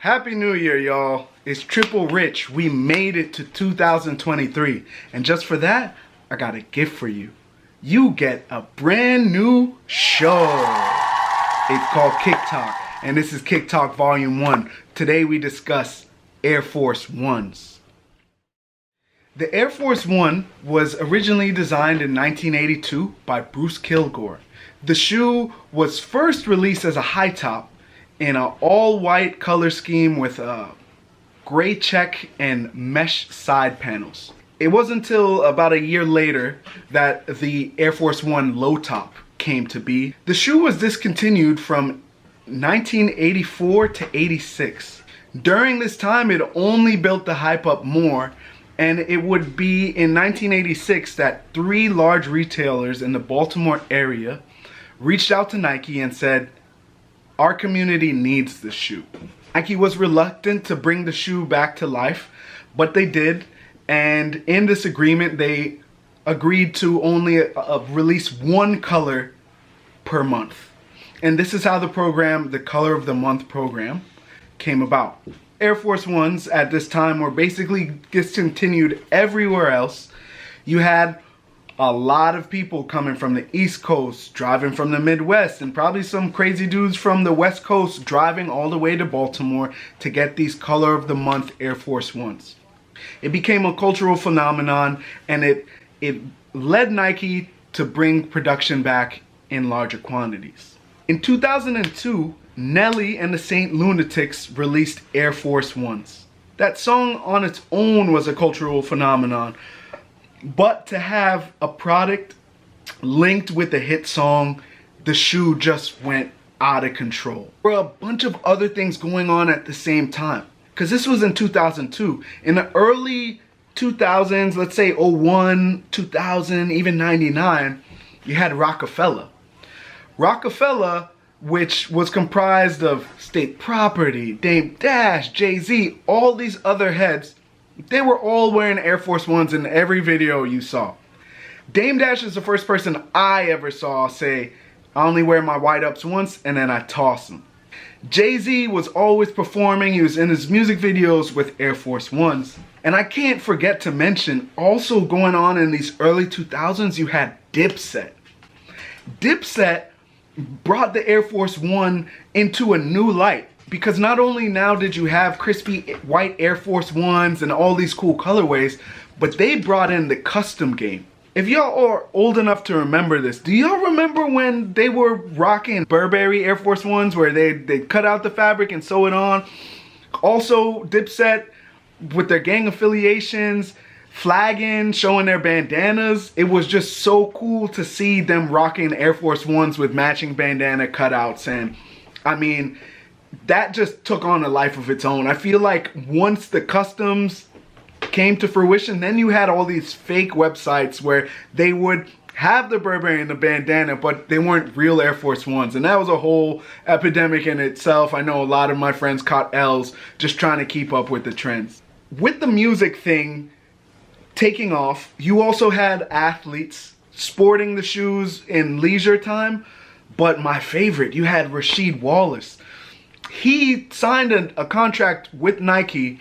Happy New Year, y'all. It's Triple Rich. We made it to 2023. And just for that, I got a gift for you. You get a brand new show. It's called Kick Talk. And this is Kick Talk Volume 1. Today we discuss Air Force Ones. The Air Force One was originally designed in 1982 by Bruce Kilgore. The shoe was first released as a high top in an all-white color scheme with a gray check and mesh side panels. It wasn't until about a year later that the Air Force One low top came to be. The shoe was discontinued from 1984 to 86. During this time, it only built the hype up more, and it would be in 1986 that 3 large retailers in the Baltimore area reached out to Nike and said, "Our community needs this shoe." Nike was reluctant to bring the shoe back to life, but they did. And in this agreement, they agreed to only release one color per month. And this is how the program, the Color of the Month program, came about. Air Force Ones at this time were basically discontinued everywhere else. You had a lot of people coming from the East Coast, driving from the Midwest, and probably some crazy dudes from the West Coast driving all the way to Baltimore to get these Color of the Month Air Force Ones. It became a cultural phenomenon, and it led Nike to bring production back in larger quantities. In 2002, Nelly and the Saint Lunatics released Air Force Ones. That song on its own was a cultural phenomenon. But to have a product linked with a hit song, the shoe just went out of control. There were a bunch of other things going on at the same time. Because this was in 2002. In the early 2000s, let's say 01, 2000, even 99, you had Rockefeller. Rockefeller, which was comprised of State Property, Dame Dash, Jay-Z, all these other heads. They were all wearing Air Force Ones in every video you saw. Dame Dash is the first person I ever saw say, "I only wear my white ups once and then I toss them." Jay-Z was always performing. He was in his music videos with Air Force Ones. And I can't forget to mention, also going on in these early 2000s, you had Dipset. Dipset brought the Air Force One into a new light. Because not only now did you have crispy white Air Force Ones and all these cool colorways, but they brought in the custom game. If y'all are old enough to remember this, do y'all remember when they were rocking Burberry Air Force Ones where they cut out the fabric and sew it on? Also, Dipset with their gang affiliations, flagging, showing their bandanas. It was just so cool to see them rocking Air Force Ones with matching bandana cutouts. And I mean, that just took on a life of its own. I feel like once the customs came to fruition, then you had all these fake websites where they would have the Burberry and the bandana, but they weren't real Air Force Ones. And that was a whole epidemic in itself. I know a lot of my friends caught L's just trying to keep up with the trends. With the music thing taking off, you also had athletes sporting the shoes in leisure time. But my favorite, you had Rasheed Wallace. He signed a contract with Nike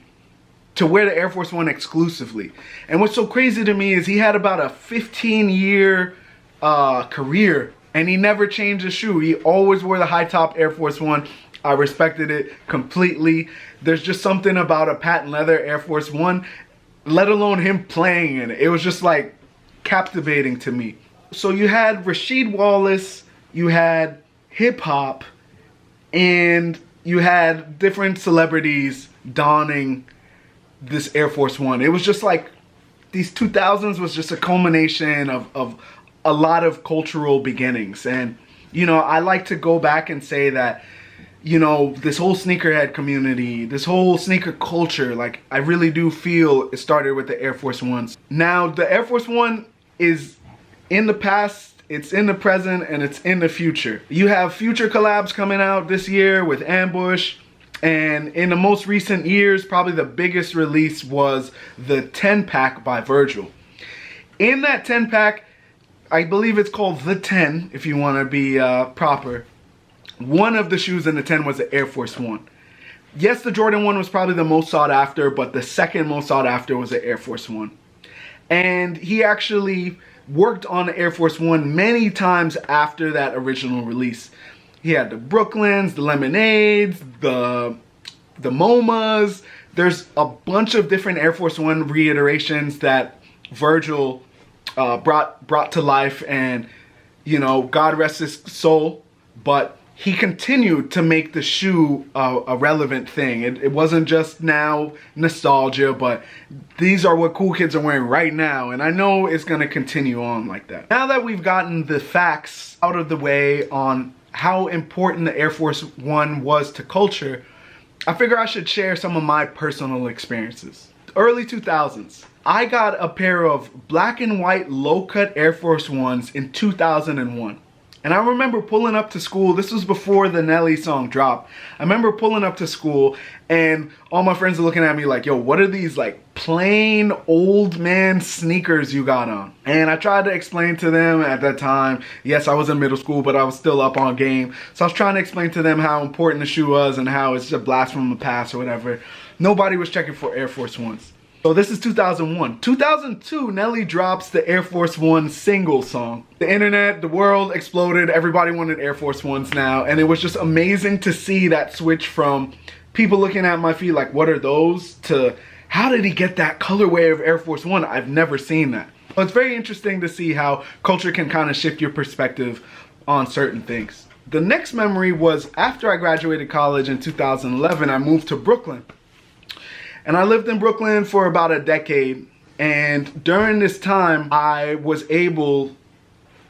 to wear the Air Force One exclusively. And what's so crazy to me is he had about a 15-year career, and he never changed a shoe. He always wore the high top Air Force One. I respected it completely. There's just something about a patent leather Air Force One, let alone him playing in it. It was just like captivating to me. So you had Rasheed Wallace, you had hip hop, and you had different celebrities donning this Air Force One. It was just like, these 2000s was just a culmination of a lot of cultural beginnings. And, you know, I like to go back and say that, you know, this whole sneakerhead community, this whole sneaker culture, like, I really do feel it started with the Air Force Ones. Now, the Air Force One is in the past, it's in the present, and it's in the future. You have future collabs coming out this year with Ambush. And in the most recent years, probably the biggest release was the 10-pack by Virgil. In that 10-pack, I believe it's called the 10, if you want to be proper. One of the shoes in the 10 was the Air Force One. Yes, the Jordan 1 was probably the most sought after, but the second most sought after was the Air Force 1. And he actually worked on the Air Force 1 many times after that original release. He had the Brooklyns, the Lemonades, the MoMAs. There's a bunch of different Air Force 1 reiterations that Virgil brought to life, and, you know, God rest his soul, but he continued to make the shoe a relevant thing. It wasn't just now nostalgia, but these are what cool kids are wearing right now, and I know it's going to continue on like that. Now that we've gotten the facts out of the way on how important the Air Force 1 was to culture, I figure I should share some of my personal experiences. Early 2000s, I got a pair of black and white low-cut Air Force 1s in 2001. And I remember pulling up to school. This was before the Nelly song dropped. I remember pulling up to school and all my friends are looking at me like, yo, what are these like plain old man sneakers you got on? And I tried to explain to them at that time, yes, I was in middle school, but I was still up on game. So I was trying to explain to them how important the shoe was and how it's a blast from the past or whatever. Nobody was checking for Air Force 1s. So this is 2001. 2002, Nelly drops the Air Force 1 single song. The internet, the world exploded. Everybody wanted Air Force 1s now. And it was just amazing to see that switch from people looking at my feet like, what are those? To how did he get that colorway of Air Force 1? I've never seen that. So it's very interesting to see how culture can kind of shift your perspective on certain things. The next memory was after I graduated college in 2011, I moved to Brooklyn. And I lived in Brooklyn for about a decade, and during this time I was able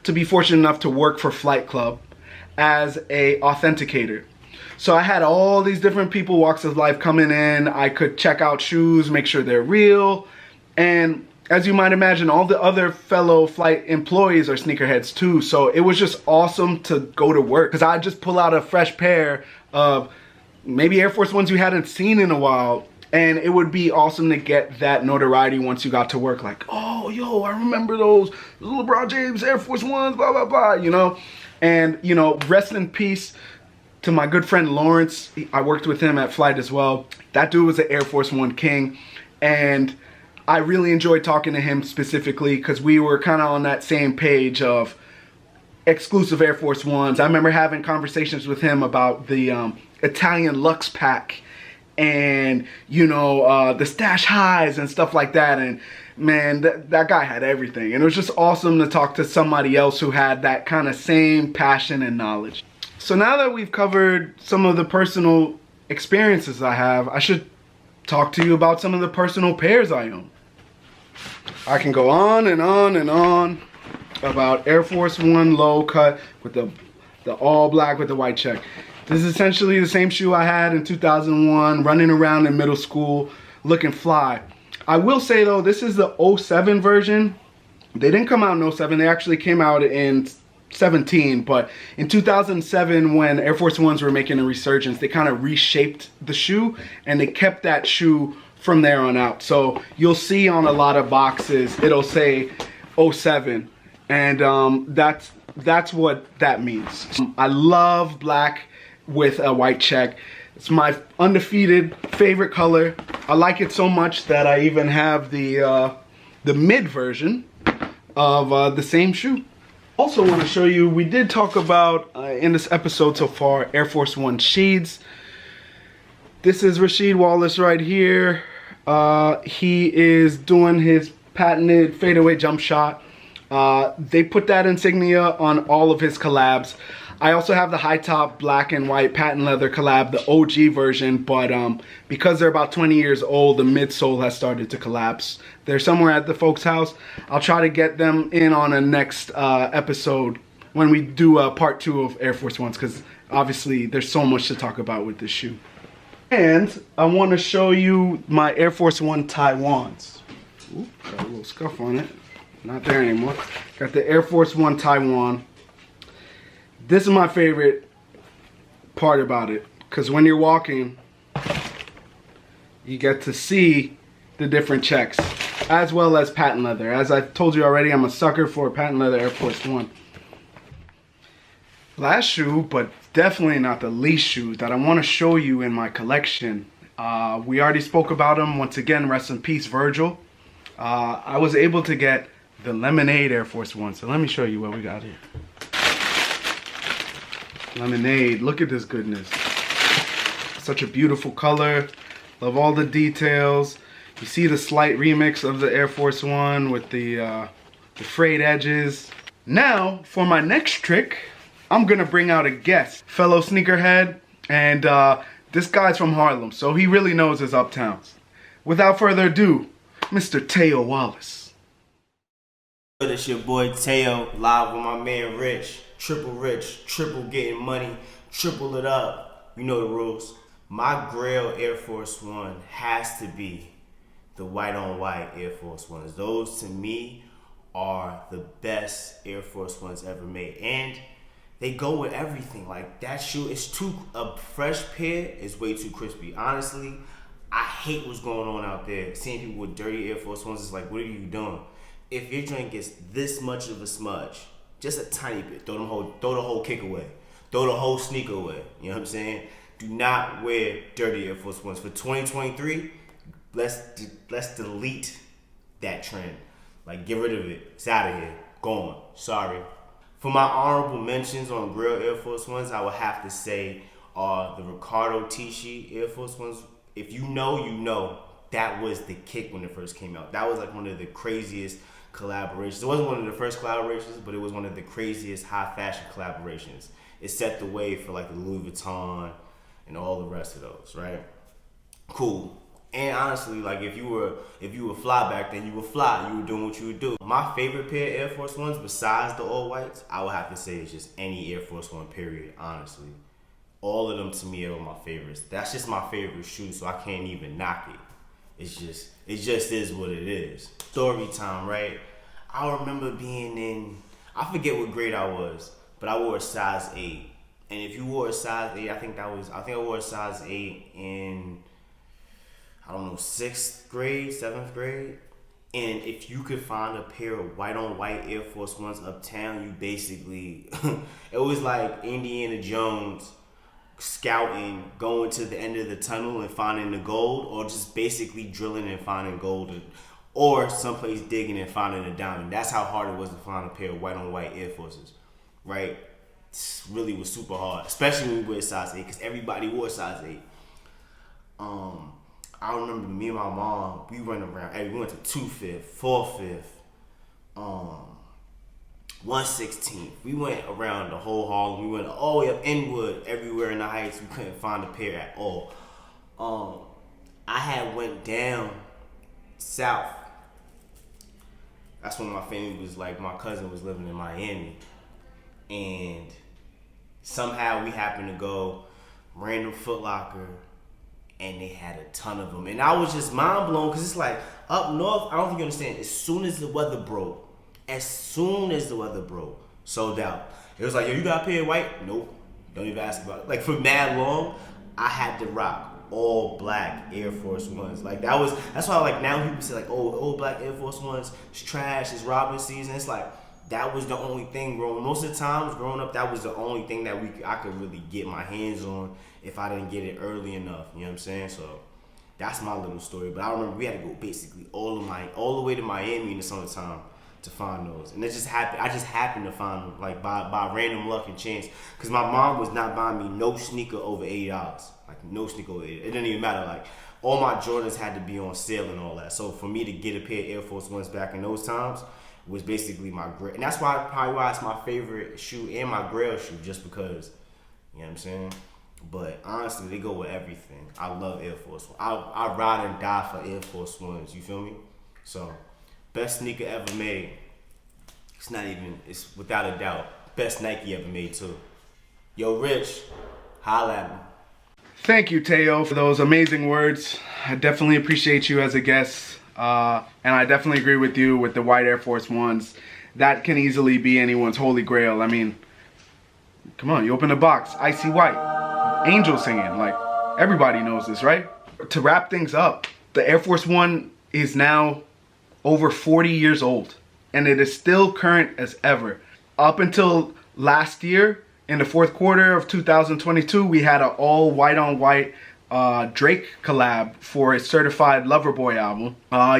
to be fortunate enough to work for Flight Club as a authenticator. So I had all these different people, walks of life coming in. I could check out shoes, make sure they're real, and as you might imagine, all the other fellow flight employees are sneakerheads too. So it was just awesome to go to work because I'd just pull out a fresh pair of maybe Air Force 1s you hadn't seen in a while. And it would be awesome to get that notoriety once you got to work. Like, oh, yo, I remember those LeBron James Air Force 1s, blah, blah, blah, you know. And, you know, rest in peace to my good friend Lawrence. I worked with him at Flight as well. That dude was an Air Force 1 king. And I really enjoyed talking to him specifically because we were kind of on that same page of exclusive Air Force 1s. I remember having conversations with him about the Italian Lux pack. And, you know, the stash highs and stuff like that. And man, that guy had everything. And it was just awesome to talk to somebody else who had that kind of same passion and knowledge. So now that we've covered some of the personal experiences I have, I should talk to you about some of the personal pairs I own. I can go on and on and on about Air Force 1 low cut with the all black with the white check. This is essentially the same shoe I had in 2001, running around in middle school, looking fly. I will say though, this is the 07 version. They didn't come out in 07, they actually came out in 17, but in 2007 when Air Force 1s were making a resurgence, they kind of reshaped the shoe and they kept that shoe from there on out. So you'll see on a lot of boxes, it'll say 07, and that's what that means. I love black with a white check. It's my undefeated favorite color. I like it so much that I even have the mid version of the same shoe. Also want to show you, we did talk about in this episode so far, Air Force 1 Sheeds. This is Rasheed Wallace right here. He is doing his patented fadeaway jump shot. They put that insignia on all of his collabs. I also have the high top black and white patent leather collab, the OG version, but because they're about 20 years old, the midsole has started to collapse. They're somewhere at the folks' house. I'll try to get them in on a next episode when we do part 2 of Air Force 1s, because obviously there's so much to talk about with this shoe. And I want to show you my Air Force 1 Taiwans. Ooh, got a little scuff on it. Not there anymore. Got the Air Force 1 Taiwan. This is my favorite part about it, because when you're walking, you get to see the different checks, as well as patent leather. As I told you already, I'm a sucker for patent leather Air Force 1. Last shoe, but definitely not the least shoe that I want to show you in my collection. We already spoke about him. Once again, rest in peace, Virgil. I was able to get the Lemonade Air Force One. So let me show you what we got here. Lemonade, look at this goodness. Such a beautiful color. Love all the details. You see the slight remix of the Air Force One with the frayed edges. Now, for my next trick, I'm gonna bring out a guest, fellow sneakerhead, and this guy's from Harlem, so he really knows his uptowns. Without further ado, Mr. Teo Wallace. It's your boy Teo, live with my man Rich, triple getting money, triple it up. You know the rules. My Grail Air Force One has to be the white on white Air Force Ones. Those to me are the best Air Force Ones ever made, and they go with everything. Like, that shoe is a fresh pair is way too crispy. Honestly, I hate what's going on out there. Seeing people with dirty Air Force Ones, it's like, what are you doing? If your joint gets this much of a smudge, just a tiny bit, throw the whole kick away. Throw the whole sneaker away. You know what I'm saying? Do not wear dirty Air Force Ones. For 2023, let's delete that trend. Like, get rid of it. It's out of here. Gone. Sorry. For my honorable mentions on Grail Air Force Ones, I would have to say are the Ricardo Tisci Air Force Ones. If you know, you know. That was the kick when it first came out. That was like one of the craziest collaborations. It wasn't one of the first collaborations, but it was one of the craziest high fashion collaborations. It set the way for like the Louis Vuitton and all the rest of those, right? Cool. And honestly, like, if you were fly back then, you were fly. You were doing what you would do. My favorite pair of Air Force Ones, besides the all whites, I would have to say is just any Air Force One, period, honestly. All of them to me are my favorites. That's just my favorite shoe, so I can't even knock it. It just is what it is. Story time, right? I remember being in, I forget what grade I was, but I wore a size 8. And if you wore a size 8, I think I wore a size 8 in, I don't know, 6th grade, 7th grade. And if you could find a pair of white on white Air Force Ones uptown, you basically, it was like Indiana Jones scouting, going to the end of the tunnel and finding the gold, or just basically drilling and finding gold, or someplace digging and finding a diamond. That's how hard it was to find a pair of white on white Air Forces, right? It really was super hard, especially when we wear size 8, because everybody wore size 8. I remember me and my mom, we went around, we went to 2/5, 4/5, 1/16. We went around the whole Harlem. We went all the way up Inwood, everywhere in the Heights. We couldn't find a pair at all. I had went down south. That's when my family was like, my cousin was living in Miami. And somehow we happened to go random Foot Locker, and they had a ton of them. And I was just mind blown, because it's like, up north, I don't think you understand, as soon as the weather broke, sold out. It was like, yo, you got a pair of white? Nope. Don't even ask about it. Like, for mad long, I had to rock all black Air Force Ones. Like, that's why, like, now people say, like, oh, all black Air Force Ones, it's trash, it's robbing season. It's like, that was the only thing growing. Most of the times growing up, that was the only thing that I could really get my hands on if I didn't get it early enough. You know what I'm saying? So that's my little story. But I remember we had to go basically all the way to Miami in the summertime to find those. And it just happened. I just happened to find them, like, by random luck and chance, because my mom was not buying me no sneaker over $80. Like, no sneaker over $80. It didn't even matter. Like, all my Jordans had to be on sale and all that. So for me to get a pair of Air Force Ones back in those times was basically my Grail. And that's probably why it's my favorite shoe and my Grail shoe, just because, you know what I'm saying? But honestly, they go with everything. I love Air Force One. I ride and die for Air Force Ones. You feel me? So, best sneaker ever made. It's without a doubt. Best Nike ever made too. Yo, Rich, holla at me. Thank you, Teo, for those amazing words. I definitely appreciate you as a guest. And I definitely agree with you with the white Air Force Ones. That can easily be anyone's holy grail. I mean, come on, you open the box, icy white, angel singing. Like, everybody knows this, right? To wrap things up, the Air Force One is now over 40 years old, and it is still current as ever. Up until last year, In the fourth quarter of 2022, we had an all white on white Drake collab for his Certified Lover Boy album.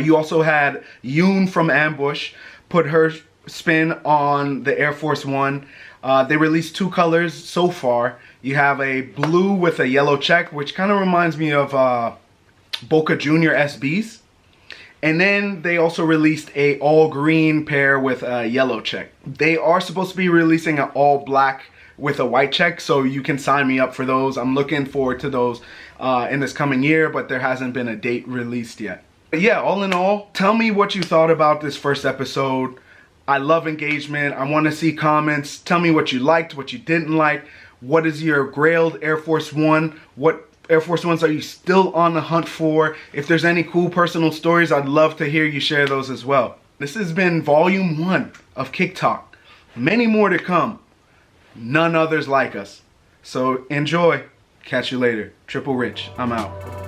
You also had Yoon from Ambush put her spin on the Air Force One. They released 2 colors so far. You have a blue with a yellow check, which kind of reminds me of Boca Junior SBs. And then they also released a all green pair with a yellow check. They are supposed to be releasing an all black with a white check, so you can sign me up for those. I'm looking forward to those in this coming year, but there hasn't been a date released yet. But yeah, all in all, tell me what you thought about this first episode. I love engagement. I want to see comments. Tell me what you liked, what you didn't like. What is your grailed Air Force One? What Air Force Ones are you still on the hunt for? If there's any cool personal stories, I'd love to hear you share those as well. This has been volume 1 of Kick Talk. Many more to come. None others like us. So enjoy. Catch you later. Triple Rich. I'm out.